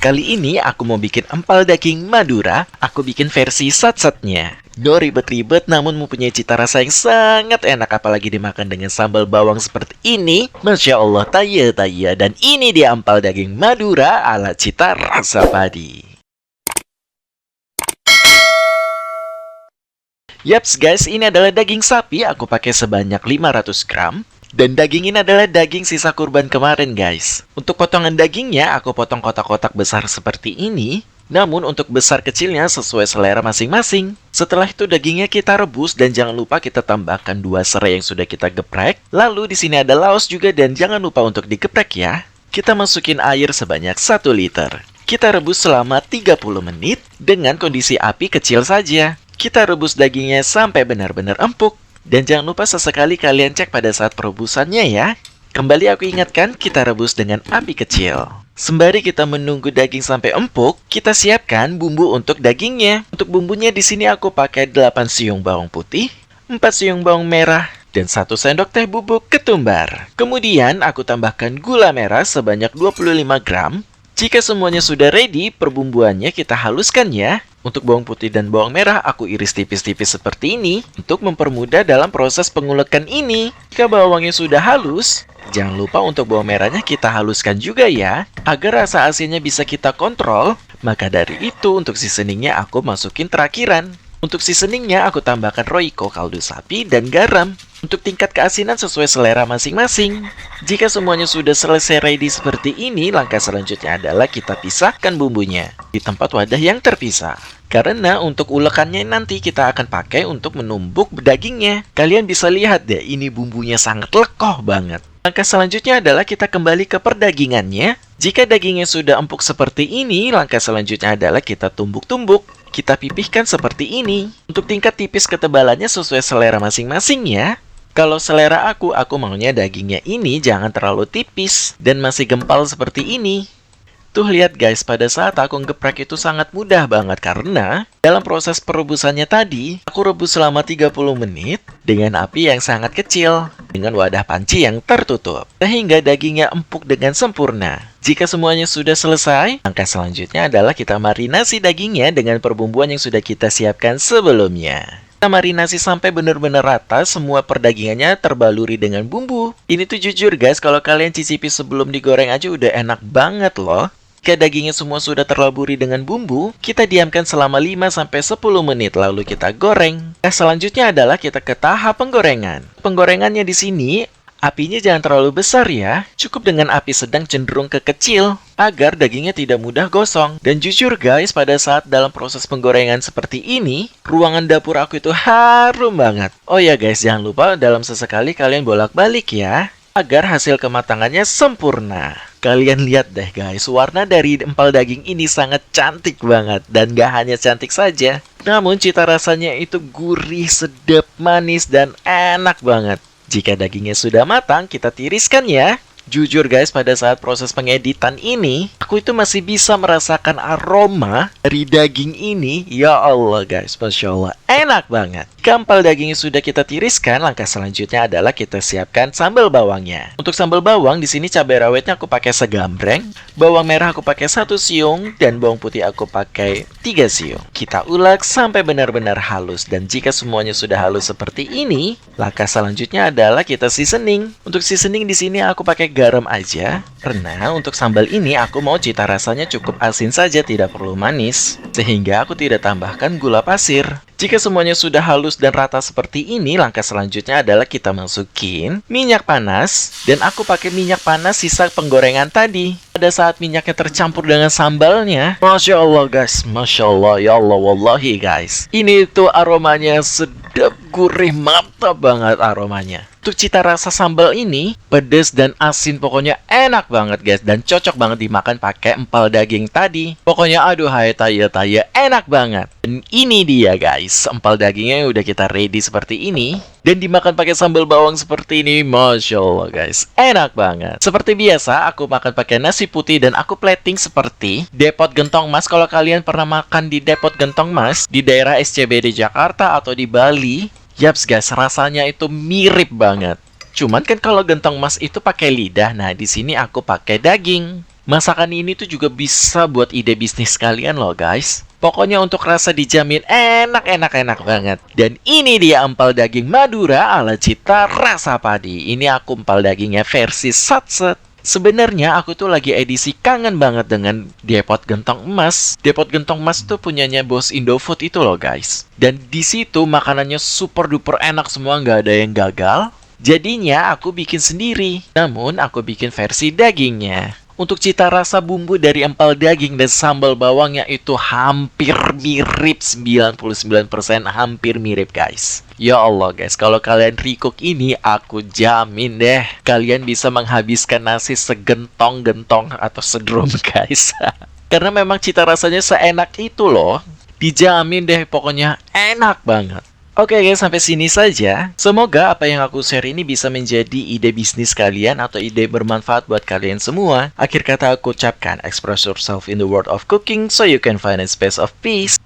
Kali ini aku mau bikin empal daging Madura. Aku bikin versi sat-satnya. No ribet-ribet namun mempunyai cita rasa yang sangat enak, apalagi dimakan dengan sambal bawang seperti ini. Masya Allah, taya-taya. Dan ini dia empal daging Madura ala cita rasa padi. Yaps guys, ini adalah daging sapi. Aku pakai sebanyak 500 gram. Dan daging ini adalah daging sisa kurban kemarin guys. Untuk potongan dagingnya aku potong kotak-kotak besar seperti ini. Namun untuk besar kecilnya sesuai selera masing-masing. Setelah itu dagingnya kita rebus dan jangan lupa kita tambahkan 2 serai yang sudah kita geprek. Lalu di sini ada laos juga dan jangan lupa untuk digeprek ya. Kita masukin air sebanyak 1 liter. Kita rebus selama 30 menit dengan kondisi api kecil saja. Kita rebus dagingnya sampai benar-benar empuk. Dan jangan lupa sesekali kalian cek pada saat perebusannya ya. Kembali aku ingatkan, kita rebus dengan api kecil. Sembari kita menunggu daging sampai empuk, kita siapkan bumbu untuk dagingnya. Untuk bumbunya di sini aku pakai 8 siung bawang putih, 4 siung bawang merah, dan 1 sendok teh bubuk ketumbar. Kemudian aku tambahkan gula merah sebanyak 25 gram. Jika semuanya sudah ready, perbumbuannya kita haluskan ya. Untuk bawang putih dan bawang merah aku iris tipis-tipis seperti ini untuk mempermudah dalam proses pengulekan ini. Jika bawangnya sudah halus, jangan lupa untuk bawang merahnya kita haluskan juga ya, agar rasa asinnya bisa kita kontrol. Maka dari itu untuk seasoningnya aku masukin terakhiran. Untuk seasoningnya aku tambahkan Royco kaldu sapi dan garam. Untuk tingkat keasinan sesuai selera masing-masing. Jika semuanya sudah selesai ready seperti ini, langkah selanjutnya adalah kita pisahkan bumbunya di tempat wadah yang terpisah. Karena untuk ulekannya nanti kita akan pakai untuk menumbuk dagingnya. Kalian bisa lihat deh, ini bumbunya sangat lekoh banget. Langkah selanjutnya adalah kita kembali ke perdagingannya. Jika dagingnya sudah empuk seperti ini, langkah selanjutnya adalah kita tumbuk-tumbuk. Kita pipihkan seperti ini. Untuk tingkat tipis ketebalannya sesuai selera masing-masing ya. Kalau selera aku maunya dagingnya ini jangan terlalu tipis dan masih gempal seperti ini. Tuh lihat guys, pada saat aku ngeprek itu sangat mudah banget karena dalam proses perebusannya tadi, aku rebus selama 30 menit dengan api yang sangat kecil dengan wadah panci yang tertutup sehingga dagingnya empuk dengan sempurna. Jika semuanya sudah selesai, langkah selanjutnya adalah kita marinasi dagingnya dengan perbumbuan yang sudah kita siapkan sebelumnya. Kita marinasi sampai benar-benar rata, semua perdagingannya terbaluri dengan bumbu. Ini tuh jujur guys, kalau kalian cicipi sebelum digoreng aja udah enak banget loh. Jika dagingnya semua sudah terlaburi dengan bumbu, kita diamkan selama 5-10 menit lalu kita goreng. Nah, selanjutnya adalah kita ke tahap penggorengan. Penggorengannya di sini apinya jangan terlalu besar ya. Cukup dengan api sedang cenderung ke kecil agar dagingnya tidak mudah gosong. Dan jujur guys, pada saat dalam proses penggorengan seperti ini, ruangan dapur aku itu harum banget. Oh ya guys, jangan lupa dalam sesekali kalian bolak-balik ya, agar hasil kematangannya sempurna. Kalian lihat deh guys, warna dari empal daging ini sangat cantik banget. Dan gak hanya cantik saja, namun cita rasanya itu gurih, sedap, manis, dan enak banget. Jika dagingnya sudah matang, kita tiriskan ya. Jujur guys, pada saat proses pengeditan ini, aku itu masih bisa merasakan aroma dari daging ini. Ya Allah guys, Masya Allah, enak banget. Empal dagingnya sudah kita tiriskan, langkah selanjutnya adalah kita siapkan sambal bawangnya. Untuk sambal bawang, di sini cabai rawitnya aku pakai segambreng, bawang merah aku pakai 1 siung, dan bawang putih aku pakai 3 siung. Kita ulek sampai benar-benar halus, dan jika semuanya sudah halus seperti ini, langkah selanjutnya adalah kita seasoning. Untuk seasoning di sini aku pakai garam aja, karena untuk sambal ini aku mau cita rasanya cukup asin saja, tidak perlu manis, sehingga aku tidak tambahkan gula pasir. Jika semuanya sudah halus dan rata seperti ini, langkah selanjutnya adalah kita masukin minyak panas. Dan aku pakai minyak panas sisa penggorengan tadi. Pada saat minyaknya tercampur dengan sambalnya, Masya Allah guys, Masya Allah, ya Allah, wallahi guys, ini tuh aromanya sedap, gurih, mantap banget aromanya. Untuk cita rasa sambal ini, pedas dan asin, pokoknya enak banget guys. Dan cocok banget dimakan pakai empal daging tadi. Pokoknya aduh hai taya-taya, enak banget. Dan ini dia guys, empal dagingnya yang udah kita ready seperti ini. Dan dimakan pakai sambal bawang seperti ini, Masya Allah guys, enak banget. Seperti biasa, aku makan pakai nasi putih dan aku plating seperti Depot Gentong Mas. Kalau kalian pernah makan di Depot Gentong Mas, di daerah SCBD Jakarta atau di Bali, yaps guys, rasanya itu mirip banget. Cuman kan kalau gentong mas itu pakai lidah, nah di sini aku pakai daging. Masakan ini tuh juga bisa buat ide bisnis kalian loh guys. Pokoknya untuk rasa dijamin enak banget. Dan ini dia empal daging Madura ala cita rasa padi. Ini aku empal dagingnya versi satset. Sebenarnya aku tuh lagi edisi kangen banget dengan Depot Gentong Emas. Depot Gentong Emas tuh punyanya bos Indofood itu loh guys. Dan di situ makanannya super duper enak semua, nggak ada yang gagal. Jadinya aku bikin sendiri. Namun aku bikin versi dagingnya. Untuk cita rasa bumbu dari empal daging dan sambal bawangnya itu hampir mirip, 99% hampir mirip guys. Ya Allah guys, kalau kalian recook ini aku jamin deh kalian bisa menghabiskan nasi segentong-gentong atau sedrum guys. Karena memang cita rasanya seenak itu loh. Dijamin deh pokoknya enak banget. Oke guys, sampai sini saja. Semoga apa yang aku share ini bisa menjadi ide bisnis kalian atau ide bermanfaat buat kalian semua. Akhir kata aku ucapkan, express yourself in the world of cooking so you can find a space of peace.